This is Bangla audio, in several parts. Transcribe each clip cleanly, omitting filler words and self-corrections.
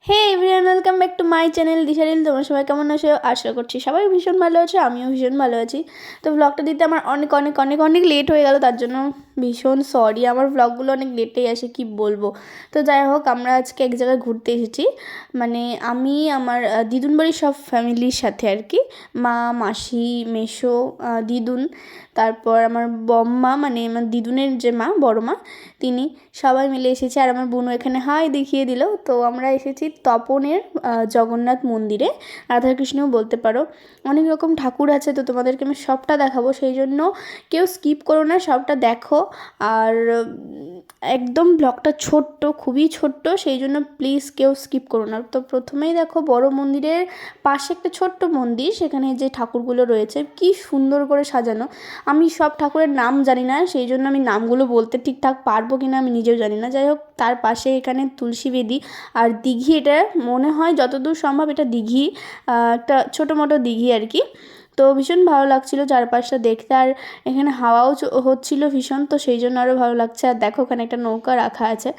Hey everyone, welcome back to my channel দিশারিল। তোমরা সবাই কেমন আছো? আশা করছি সবাই ভীষণ ভালো আছে, আমিও ভীষণ ভালো আছি। তো ব্লগটা দিতে আমার অনেক অনেক অনেক অনেক লেট হয়ে গেল, তার জন্য ভীষণ সরি। আমার ব্লগগুলো অনেক লেটেই আসে, কি বলবো। তো যাই হোক, আমরা আজকে এক জায়গায় ঘুরতে এসেছি। মানে আমি আমার দিদুন বাড়ির সব ফ্যামিলির সাথে আর কি। মা, মাসি, মেসো, দিদুন, তারপর আমার বম্মা, মানে আমার দিদুনের যে মা, বড় মা, তিনি সবাই মিলে এসেছি। আর আমার বোনও এখানে হাই দেখিয়ে দিল। তো আমরা এসেছি তপনের জগন্নাথ মন্দিরে, রাধাকৃষ্ণও বলতে পারো। অনেক রকম ঠাকুর আছে, তো তোমাদেরকে আমি সবটা দেখাবো, সেই জন্য কেউ স্কিপ করো না, সবটা দেখো। আর একদম ব্লগটা ছোট্ট, খুবই ছোট্ট, সেই জন্য প্লিজ কেউ স্কিপ করো না। তো প্রথমেই দেখো, বড় মন্দিরের পাশে একটা ছোট্ট মন্দির, সেখানে যে ঠাকুরগুলো রয়েছে কি সুন্দর করে সাজানো। আমি সব ঠাকুরের নাম জানি না, সেই জন্য আমি নামগুলো বলতে ঠিকঠাক পারবো কি না আমি নিজেও জানি না। যাই হোক, তার পাশে এখানে তুলসী বেদি আর দিঘি, এটা মনে হয় যতদূর সম্ভব এটা দিঘি, একটা ছোটো মোটো দিঘি আর কি। তো ভীষণ ভালো লাগছিলো চারপাশটা দেখতে, আর এখানে হাওয়াও হচ্ছিলো ভীষণ, তো সেই জন্য আরও ভালো লাগছে। আর দেখো, ওখানে একটা নৌকা রাখা আছে।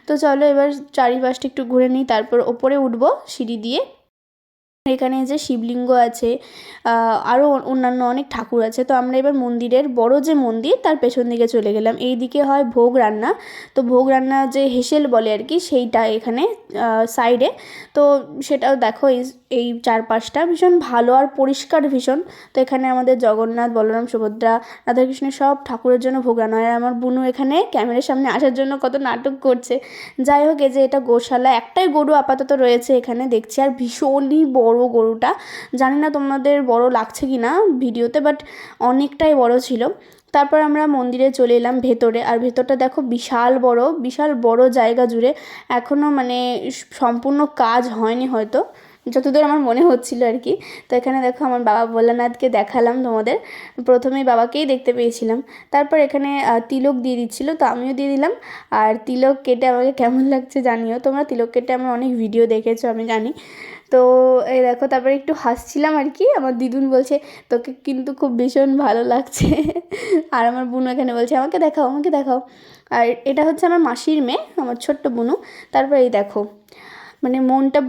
তো চলো এবার চারিপাশটা একটু ঘুরে নিই, তারপর ওপরে উঠবো সিঁড়ি দিয়ে। এখানে যে শিবলিঙ্গ আছে, আরও অন্যান্য অনেক ঠাকুর আছে। তো আমরা এবার মন্দিরের বড় যে মন্দির তার পেছন দিকে চলে গেলাম। এই দিকে হয় ভোগ রান্না, তো ভোগ রান্না যে হেসেল বলে আর কি, সেইটা এখানে সাইডে। তো সেটাও দেখো, এই চারপাশটা ভীষণ ভালো আর পরিষ্কার ভীষণ। তো এখানে আমাদের জগন্নাথ, বলরাম, সুভদ্রা, রাধাকৃষ্ণের সব ঠাকুরের জন্য ভোগ রান্না হয়। আর আমার বুনু এখানে ক্যামেরার সামনে আসার জন্য কত নাটক করছে। যাই হোক, এই যে এটা গোশালা, একটাই গরু আপাতত রয়েছে এখানে দেখছি, আর ভীষণই বড় গরুটা। জানি না তোমাদের বড় লাগছে কি না ভিডিওতে, বাট অনেকটাই বড় ছিল। তারপর আমরা মন্দিরে চলে এলাম ভেতরে, আর ভেতরটা দেখো বিশাল বড়, বিশাল বড় জায়গা জুড়ে। এখনও মানে সম্পূর্ণ কাজ হয়নি হয়তো, যতদূর আমার মনে হচ্ছিল আর কি। তো এখানে দেখো, আমার বাবা ভোলানাথকে দেখালাম তোমাদের। প্রথমেই বাবাকেই দেখতে পেয়েছিলাম। তারপর এখানে তিলক দিয়ে দিচ্ছিলো, তো আমিও দিয়ে দিলাম। আর তিলক কেটে আমাকে কেমন লাগছে জানিও তোমরা। তিলক কেটে আমার অনেক ভিডিও দেখেছো আমি জানি। তো এই দেখো, তারপরে একটু হাসছিলাম আর কি। আমার দিদুন বলছে তোকে কিন্তু খুব ভীষণ ভালো লাগছে। আর আমার বোনও এখানে বলছে আমাকে দেখাও, আমাকে দেখাও। আর এটা হচ্ছে আমার মাসির মেয়ে, আমার ছোট্ট বোনু। তারপর এই দেখো, মানে মনটা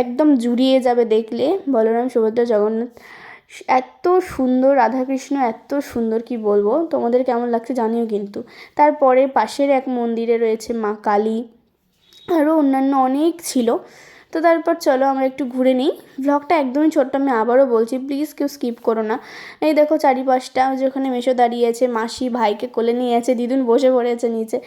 একদম জুড়িয়ে যাবে দেখলে। বলরাম, সুভদ্রা, জগন্নাথ এত সুন্দর, রাধাকৃষ্ণ এত সুন্দর, কি বলবো। তোমাদের কেমন লাগছে জানিও কিন্তু। তারপরে পাশের এক মন্দিরে রয়েছে মা কালী, আরও অন্যান্য অনেক ছিল। তো তারপর চলো আমরা একটু ঘুরে নিই। ভ্লগটা একদমই ছোট্ট, আমি আবারও বলছি প্লিজ কেউ স্কিপ করো না। এই দেখো চারিপাশটা, যেখানে মেসো দাঁড়িয়ে আছে, মাসি ভাইকে কোলে নিয়ে আছে, দিদুন বসে পড়েছে নিচে।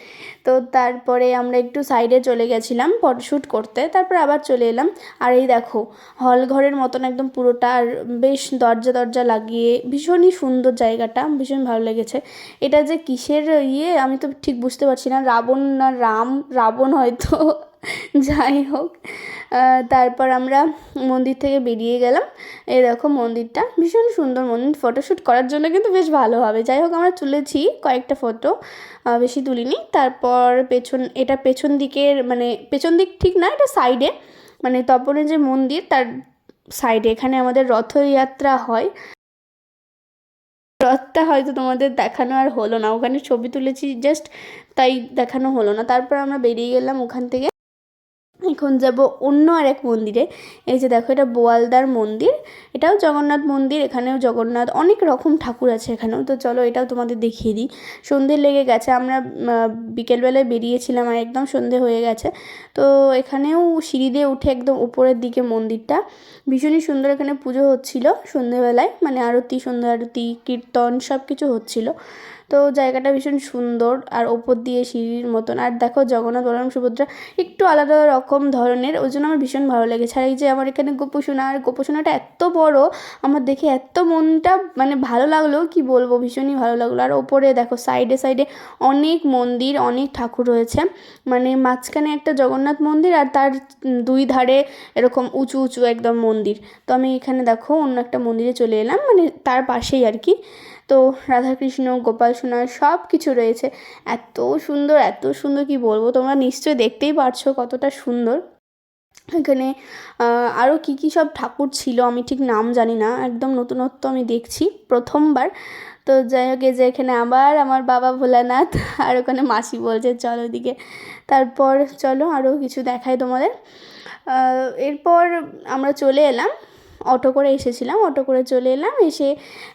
তো তারপরে আমরা একটু সাইডে চলে গেছিলাম ফটোশ্যুট করতে, তারপর আবার চলে এলাম। আর এই দেখো, হল ঘরের মতন একদম পুরোটা, আর বেশ দরজা দরজা লাগিয়ে, ভীষণই সুন্দর জায়গাটা, ভীষণ ভালো লেগেছে। এটা যে কিসের আমি তো ঠিক বুঝতে পারছি না, রাবণ না রাম, রাবণ হয়তো। যাই হোক, তারপর আমরা মন্দির থেকে বেরিয়ে গেলাম। এই দেখো মন্দিরটা, ভীষণ সুন্দর মন্দির, ফটোশ্যুট করার জন্য কিন্তু বেশ ভালো হবে। যাই হোক, আমরা তুলেছি কয়েকটা ফটো, বেশি তুলিনি। তারপর এটা পেছন দিকের, মানে পেছন দিক ঠিক না, এটা সাইডে, মানে তপনের যে মন্দির তার সাইডে এখানে আমাদের রথযাত্রা হয়। রথটা হয়তো তোমাদের দেখানো আর হলো না, ওখানে ছবি তুলেছি জাস্ট, তাই দেখানো হলো না। তারপর আমরা বেরিয়ে গেলাম ওখান থেকে। এখন যাব অন্য আর এক মন্দিরে। এই যে দেখো, এটা বোয়ালদার মন্দির, এটাও জগন্নাথ মন্দির। এখানেও জগন্নাথ, অনেক রকম ঠাকুর আছে এখানেও। তো চলো এটাও তোমাদের দেখিয়ে দিই। সন্ধে লেগে গেছে, আমরা বিকেলবেলায় বেরিয়েছিলাম আর একদম সন্ধে হয়ে গেছে। তো এখানেও সিঁড়ি দিয়ে উঠে একদম উপরের দিকে মন্দিরটা, ভীষণই সুন্দর। এখানে পুজো হচ্ছিল সন্ধেবেলায়, মানে আরতি, সন্ধ্যা আরতি, কীর্তন সব কিছু হচ্ছিল। তো জায়গাটা ভীষণ সুন্দর, আর ওপর দিয়ে সিঁড়ির মতন। আর দেখো জগন্নাথ, বলরাম, সুভদ্রা একটু আলাদা রকম ধরনের, ওই জন্য আমার ভীষণ ভালো লেগেছে। আর এই যে আমার এখানে গোপসোনা, আর গোপসোনাটা এত বড়, আমার দেখে এত মনটা মানে ভালো লাগলো, কি বলবো, ভীষণই ভালো লাগলো। আর ওপরে দেখো সাইডে সাইডে অনেক মন্দির, অনেক ঠাকুর রয়েছে। মানে মাঝখানে একটা জগন্নাথ মন্দির, আর তার দুই ধারে এরকম উঁচু উঁচু একদম মন্দির। তো আমি এখানে দেখো অন্য একটা মন্দিরে চলে এলাম, মানে তার পাশেই আর কি। তো রাধাকৃষ্ণ, গোপাল সোনা সব কিছু রয়েছে। এত সুন্দর, এত সুন্দর, কি বলবো, তোমরা নিশ্চয়ই দেখতেই পারছো কতটা সুন্দর। এখানে আরও কী কী সব ঠাকুর ছিল আমি ঠিক নাম জানি না, একদম নতুনত্ব আমি দেখছি প্রথমবার। তো যাই হোক, এই যে এখানে আবার আমার বাবা ভোলানাথ, আর ওখানে মাসি বলছে চলো ওদিকে। তারপর চলো আরও কিছু দেখাই তোমাদের। এরপর আমরা চলে এলাম, অটো করে এসেছিলাম, অটো করে চলে এলাম, এসে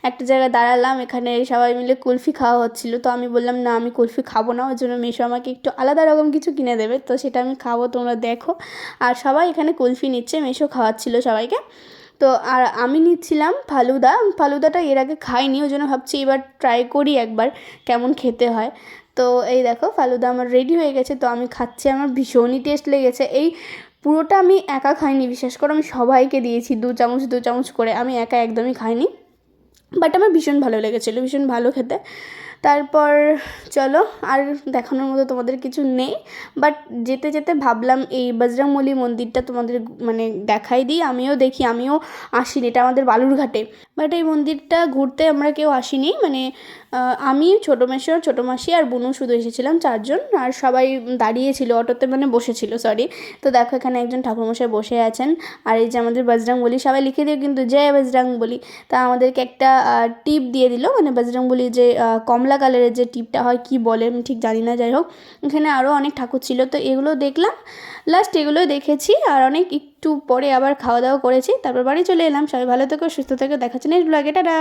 একটা জায়গায় দাঁড়ালাম, এখানে সবাই মিলে কুলফি খাওয়া হচ্ছিলো। তো আমি বললাম না আমি কুলফি খাবো না, ওই জন্য মেসো আমাকে একটু আলাদা রকম কিছু কিনে দেবে, তো সেটা আমি খাবো, তোমরা দেখো। আর সবাই এখানে কুলফি নিচ্ছে, মেসো খাওয়াচ্ছিলো সবাইকে। তো আর আমি নিচ্ছিলাম ফালুদা, ফালুদাটা এর আগে খাইনি, ওই জন্য ভাবছি এবার ট্রাই করি একবার কেমন খেতে হয়। তো এই দেখো ফালুদা আমার রেডি হয়ে গেছে, তো আমি খাচ্ছি, আমার ভীষণই টেস্ট লেগেছে। এই পুরোটা আমি একা খাইনি, বিশ্বাস করো, আমি সবাইকে দিয়েছি 2 চামচ 2 চামচ করে, আমি একা একদমই খাইনি, বাট আমার ভীষণ ভালো লেগেছিলো, ভীষণ ভালো খেতে। তারপর চলো, আর দেখানোর মতো তোমাদের কিছু নেই, বাট যেতে যেতে ভাবলাম এই বজরংবলী মন্দিরটা তোমাদের মানে দেখাই দিই, আমিও দেখি, আমিও আসিনি, এটা আমাদের বালুরঘাটে, বাট এই মন্দিরটা ঘুরতে আমরা কেউ আসিনি, মানে আমি, ছোটো মেসো, ছোটো মাসি আর বুনু শুধু এসেছিলাম, 4 জন, আর সবাই দাঁড়িয়েছিল অটোতে, মানে বসেছিল, সরি। তো দেখো এখানে একজন ঠাকুরমশাই বসে আছেন, আর এই যে আমাদের বজরংবলী, সবাই লিখে দিও কিন্তু জয় বজরংবলী। তা আমাদেরকে একটা টিপ দিয়ে দিল, মানে বজরংবলীর যে কমলা কালারের যে টিপটা হয়, কি বলে আমি ঠিক জানি না, যাই হোক এখানে আরও অনেক ঠাকুর ছিল, তো এগুলো দেখলাম, লাস্ট এগুলো দেখেছি, আর অনেক একটু পরে আবার খাওয়া দাওয়া করেছি, তারপর বাড়ি চলে এলাম। সবাই ভালো থেকো, সুস্থ থেকো, দেখাচ্ছি নেক্সট ব্লগে, টাটা।